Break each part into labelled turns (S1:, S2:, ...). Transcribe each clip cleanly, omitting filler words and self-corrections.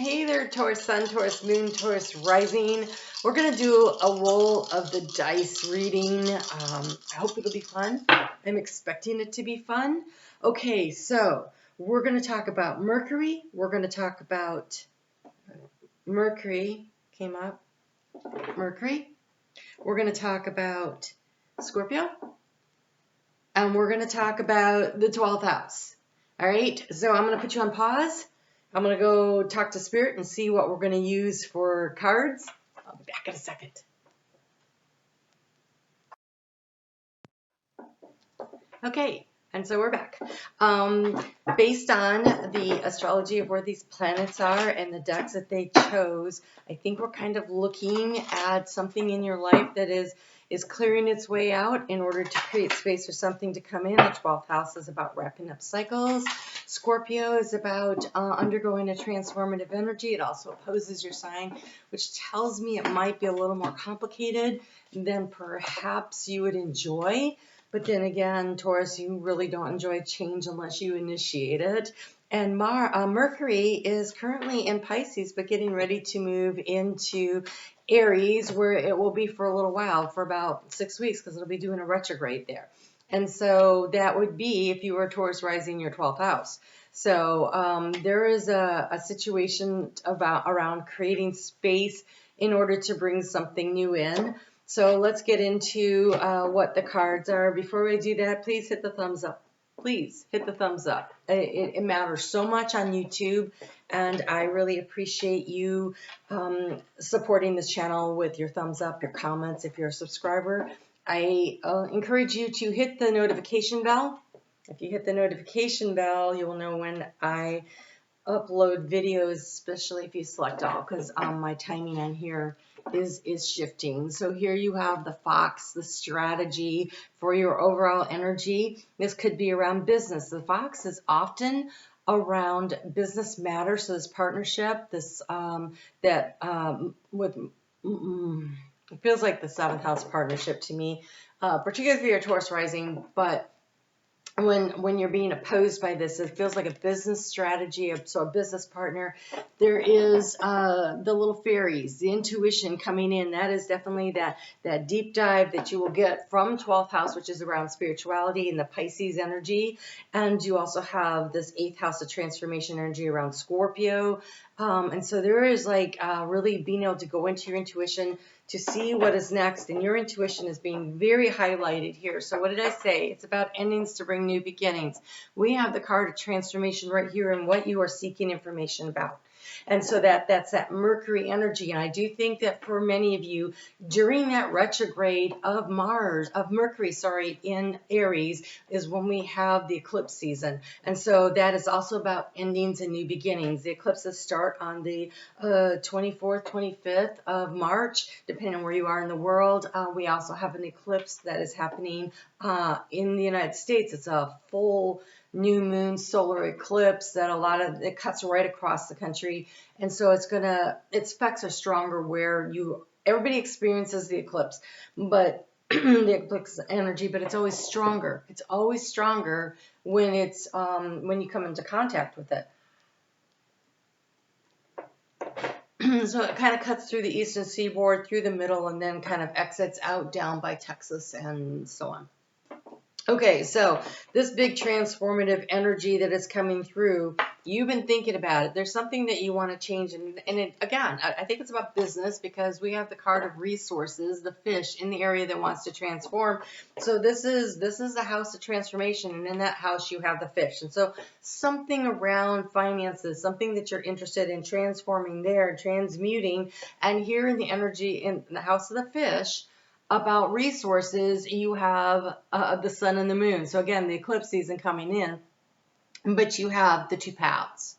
S1: Hey there, Taurus Sun, Taurus Moon, Taurus Rising. We're going to do a roll of the dice reading. I hope it'll be fun. I'm expecting it to be fun. Okay, so we're going to talk about Mercury. We're going to talk about Mercury. Came up. Mercury. We're going to talk about Scorpio. And we're going to talk about the 12th house. All right, so I'm going to put you on pause. I'm going to go talk to Spirit and see what we're going to use for cards. I'll be back in a second. Okay, and so we're back. Based on the astrology of where these planets are and the decks that they chose, I think we're kind of looking at something in your life that is clearing its way out in order to create space for something to come in. The 12th house is about wrapping up cycles. Scorpio is about undergoing a transformative energy. It also opposes your sign, which tells me it might be a little more complicated than perhaps you would enjoy. But then again, Taurus, you really don't enjoy change unless you initiate it. And Mercury is currently in Pisces, but getting ready to move into Aries, where it will be for a little while, for about 6 weeks, because it'll be doing a retrograde there. And so that would be, if you were Taurus rising, your 12th house. So there is a situation around creating space in order to bring something new in. So let's get into what the cards are. Before we do that, please hit the thumbs up. Please hit the thumbs up. It matters so much on YouTube, and I really appreciate you supporting this channel with your thumbs up, your comments. If you're a subscriber, I encourage you to hit the notification bell. If you hit the notification bell, you will know when I upload videos, especially if you select all, because my timing on here is shifting. So here you have the fox, the strategy for your overall energy. This could be around business. The fox is often around business matters. So this partnership, this it feels like the 7th house partnership to me, particularly if you're a Taurus rising, but when you're being opposed by this, it feels like a business strategy. So a business partner, there is the little fairies, the intuition coming in. That is definitely that deep dive that you will get from 12th house, which is around spirituality and the Pisces energy. And you also have this 8th house of transformation energy around Scorpio. And so there is like really being able to go into your intuition to see what is next, and your intuition is being very highlighted here. So what did I say? It's about endings to bring new beginnings. We have the card of transformation right here in what you are seeking information about. And so that's that Mercury energy. And I do think that for many of you, during that retrograde of Mercury, in Aries, is when we have the eclipse season. And so that is also about endings and new beginnings. The eclipses start on the 24th, 25th of March, depending on where you are in the world. We also have an eclipse that is happening in the United States. It's a full new moon solar eclipse that it cuts right across the country, and so its effects are stronger where everybody experiences the eclipse, but the eclipse energy, but it's always stronger. It's always stronger when when you come into contact with it. So it kind of cuts through the eastern seaboard, through the middle, and then kind of exits out down by Texas and so on. Okay, so this big transformative energy that is coming through, you've been thinking about it. There's something that you want to change. And again, I think it's about business, because we have the card of resources, the fish in the area that wants to transform. So this is the house of transformation. And in that house, you have the fish. And so something around finances, something that you're interested in transforming there, transmuting. And here in the energy in the house of the fish, about resources, you have the sun and the moon. So again, the eclipse season coming in, but you have the two paths.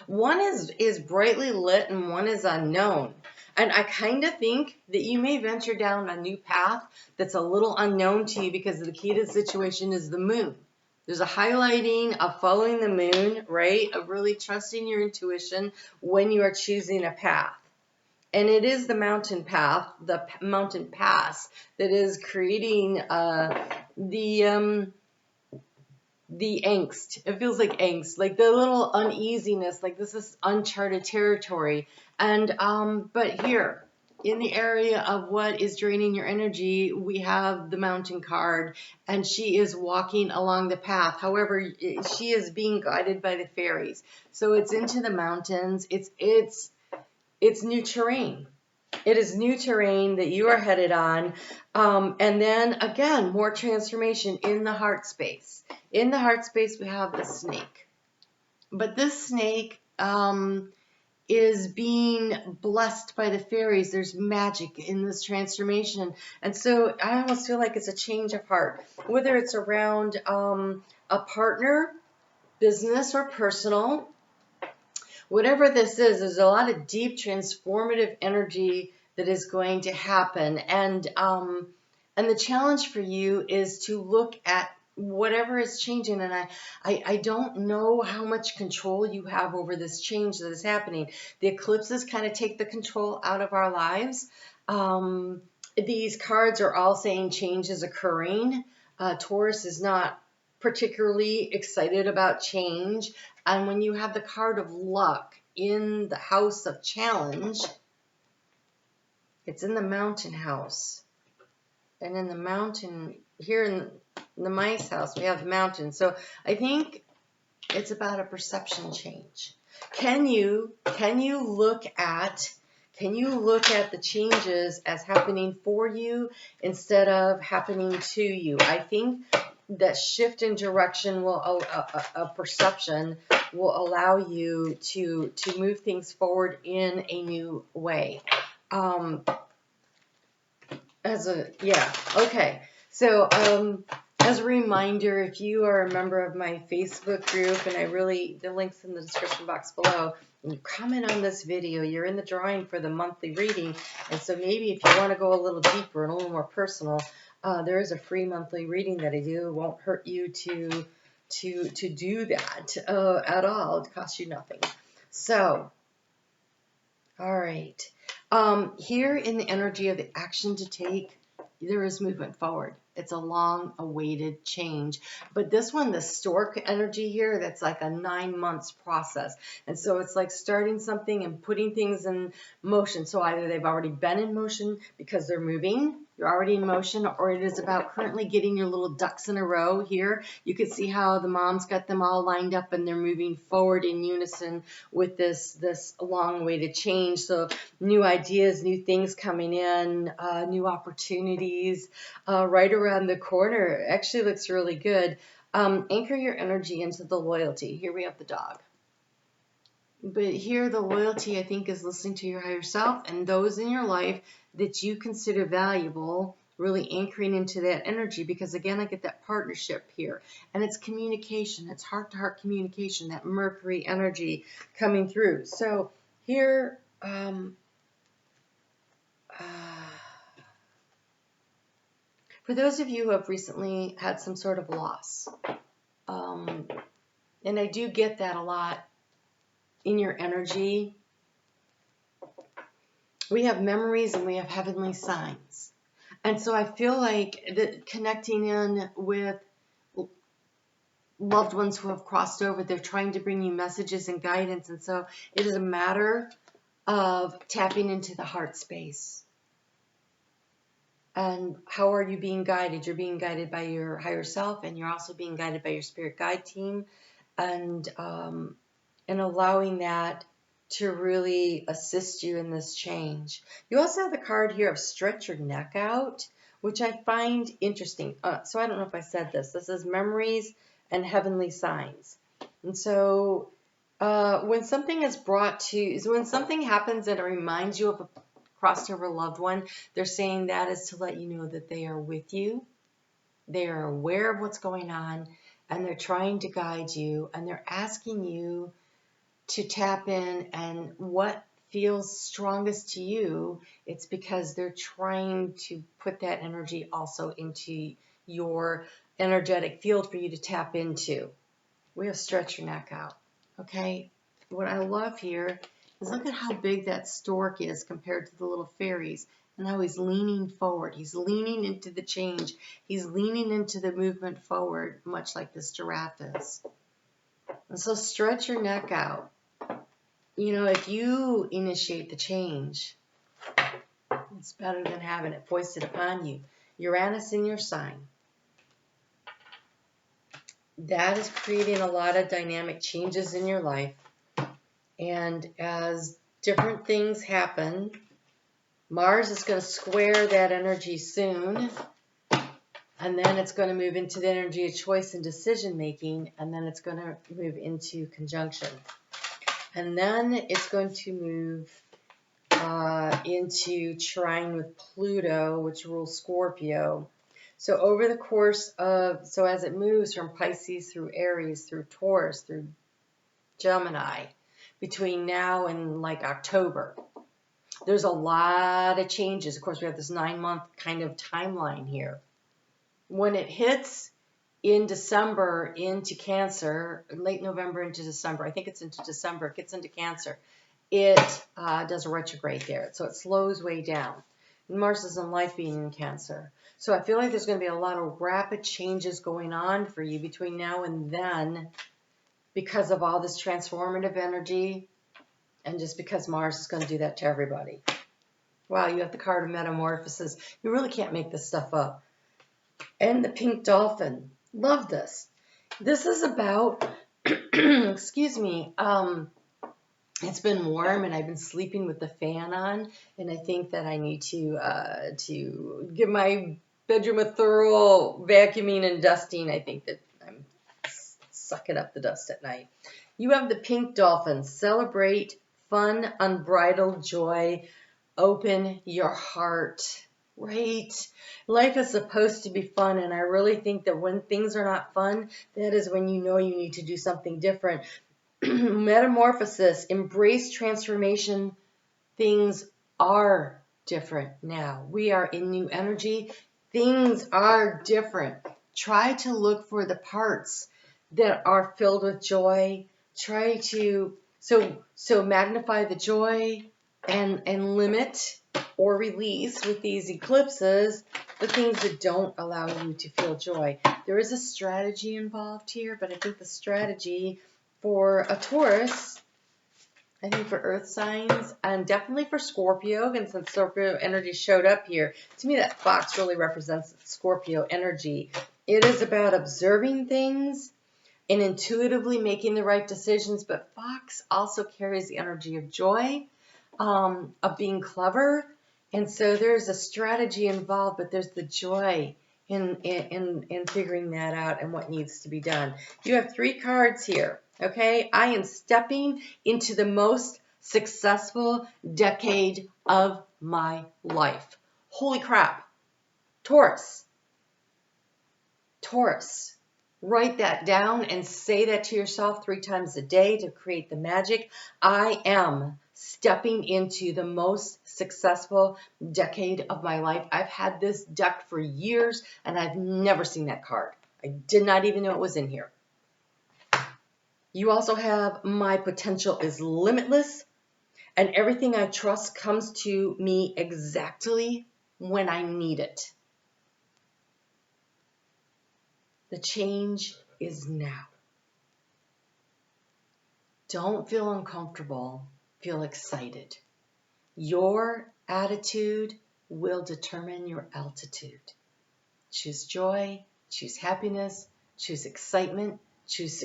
S1: One is brightly lit and one is unknown. And I kind of think that you may venture down a new path that's a little unknown to you, because the key to the situation is the moon. There's a highlighting of following the moon, right? Of really trusting your intuition when you are choosing a path. And it is the mountain path, the mountain pass, that is creating the the angst. It feels like angst, like the little uneasiness, like this is uncharted territory. And but here in the area of what is draining your energy, we have the Mountain card, and she is walking along the path. However, she is being guided by the fairies. So it's into the mountains. It's new terrain. It is new terrain that you are headed on. And then again, more transformation in the heart space. In the heart space, we have the snake. But this snake is being blessed by the fairies. There's magic in this transformation. And so I almost feel like it's a change of heart, whether it's around a partner, business, or personal. Whatever this is, there's a lot of deep transformative energy that is going to happen. And the challenge for you is to look at whatever is changing. And I don't know how much control you have over this change that is happening. The eclipses kind of take the control out of our lives. These cards are all saying change is occurring. Taurus is not particularly excited about change. And when you have the card of luck in the house of challenge, it's in the mountain house. And in the mountain, here in the mice house, we have the mountain. So I think it's about a perception change. Can you look at the changes as happening for you instead of happening to you? I think that shift in direction will a perception will allow you to move things forward in a new way. Okay. So as a reminder, if you are a member of my Facebook group, and the link's in the description box below, and you comment on this video, you're in the drawing for the monthly reading. And so maybe if you want to go a little deeper and a little more personal, there is a free monthly reading that I do. It won't hurt you to do that at all. It costs you nothing. So, all right. Here in the energy of the action to take, there is movement forward. It's a long-awaited change. But this one, the stork energy here, that's like a 9 months process. And so it's like starting something and putting things in motion. So either they've already been in motion because they're moving, you're already in motion, or it is about currently getting your little ducks in a row here. You can see how the mom's got them all lined up and they're moving forward in unison with this long-awaited change. So new ideas, new things coming in, new opportunities right around the corner. It actually looks really good. Anchor your energy into the loyalty. Here we have the dog. But here the loyalty, I think, is listening to your higher self and those in your life that you consider valuable, really anchoring into that energy, because again, I get that partnership here. And it's communication. It's heart-to-heart communication, that Mercury energy coming through. So here, for those of you who have recently had some sort of loss, and I do get that a lot in your energy, we have memories and we have heavenly signs. And so I feel like that connecting in with loved ones who have crossed over, they're trying to bring you messages and guidance. And so it is a matter of tapping into the heart space. And how are you being guided? You're being guided by your higher self, and you're also being guided by your spirit guide team, and allowing that to really assist you in this change. You also have the card here of stretch your neck out, which I find interesting. So I don't know if I said this. This is memories and heavenly signs. And so when something is when something happens and it reminds you of a crossed over loved one, they're saying that is to let you know that they are with you. They are aware of what's going on, and they're trying to guide you, and they're asking you to tap in, and what feels strongest to you, it's because they're trying to put that energy also into your energetic field for you to tap into. We have stretch your neck out. Okay? What I love here is look at how big that stork is compared to the little fairies. And now he's leaning forward. He's leaning into the change. He's leaning into the movement forward, much like this giraffe is. And so stretch your neck out. You know, if you initiate the change, it's better than having it foisted upon you. Uranus in your sign. That is creating a lot of dynamic changes in your life. And as different things happen, Mars is going to square that energy soon. And then it's going to move into the energy of choice and decision making. And then it's going to move into conjunction. And then it's going to move into trine with Pluto, which rules Scorpio. So over the course of, so as it moves from Pisces through Aries, through Taurus, through Gemini, between now and like October, there's a lot of changes. Of course, we have this 9-month kind of timeline here. When it hits in December into Cancer, late November into December, I think it's into December, it gets into Cancer, it does a retrograde there. So it slows way down. And Mars is in life being in Cancer. So I feel like there's going to be a lot of rapid changes going on for you between now and then because of all this transformative energy and just because Mars is going to do that to everybody. Wow, you have the card of metamorphosis. You really can't make this stuff up. And the pink dolphin. Love this. This is about, excuse me, it's been warm and I've been sleeping with the fan on, and I think that I need to give my bedroom a thorough vacuuming and dusting. I think that I'm sucking up the dust at night. You have the pink dolphin. Celebrate fun, unbridled joy. Open your heart. Right? Life is supposed to be fun, and I really think that when things are not fun, that is when you know you need to do something different. Metamorphosis, embrace transformation. Things are different now. We are in new energy. Things are different. Try to look for the parts that are filled with joy. Try to so magnify the joy and limit or release with these eclipses the things that don't allow you to feel joy. There is a strategy involved here, but I think the strategy for a Taurus, I think for earth signs, and definitely for Scorpio, and since Scorpio energy showed up here, to me that fox really represents Scorpio energy. It is about observing things and intuitively making the right decisions, but fox also carries the energy of joy, of being clever, and so there's a strategy involved, but there's the joy in figuring that out and what needs to be done. You have 3 cards here, okay? I am stepping into the most successful decade of my life. Holy crap. Taurus. Taurus. Write that down and say that to yourself 3 times a day to create the magic. I am stepping into the most successful decade of my life. I've had this deck for years and I've never seen that card. I did not even know it was in here. You also have my potential is limitless and everything I trust comes to me exactly when I need it. The change is now. Don't feel uncomfortable. Feel excited. Your attitude will determine your altitude. Choose joy, choose happiness, choose excitement, choose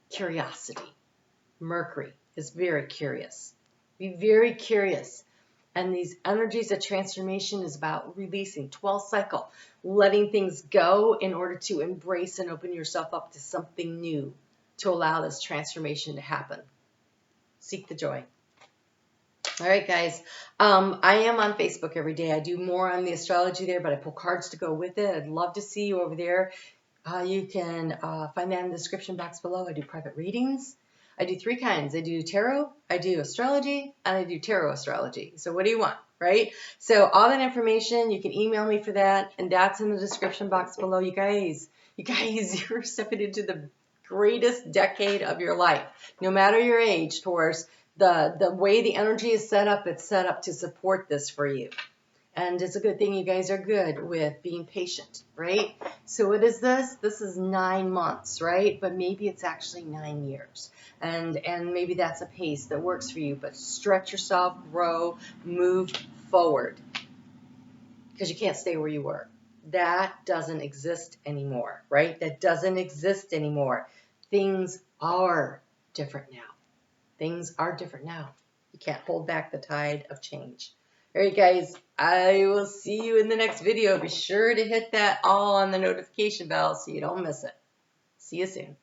S1: curiosity. Mercury is very curious. Be very curious. And these energies of transformation is about releasing 12th cycle, letting things go in order to embrace and open yourself up to something new to allow this transformation to happen. Seek the joy. All right, guys. I am on Facebook every day. I do more on the astrology there, but I pull cards to go with it. I'd love to see you over there. You can find that in the description box below. I do private readings. I do 3 kinds. I do tarot, I do astrology, and I do tarot astrology. So what do you want, right? So all that information, you can email me for that, and that's in the description box below. You guys, you're stepping into the greatest decade of your life. No matter your age, Taurus, the way the energy is set up, it's set up to support this for you. And it's a good thing you guys are good with being patient, right? So what is this? This is 9 months, right? But maybe it's actually 9 years. And maybe that's a pace that works for you. But stretch yourself, grow, move forward. Because you can't stay where you were. That doesn't exist anymore, right? That doesn't exist anymore. Things are different now. Things are different now. You can't hold back the tide of change. All right, guys, I will see you in the next video. Be sure to hit that all on the notification bell so you don't miss it. See you soon.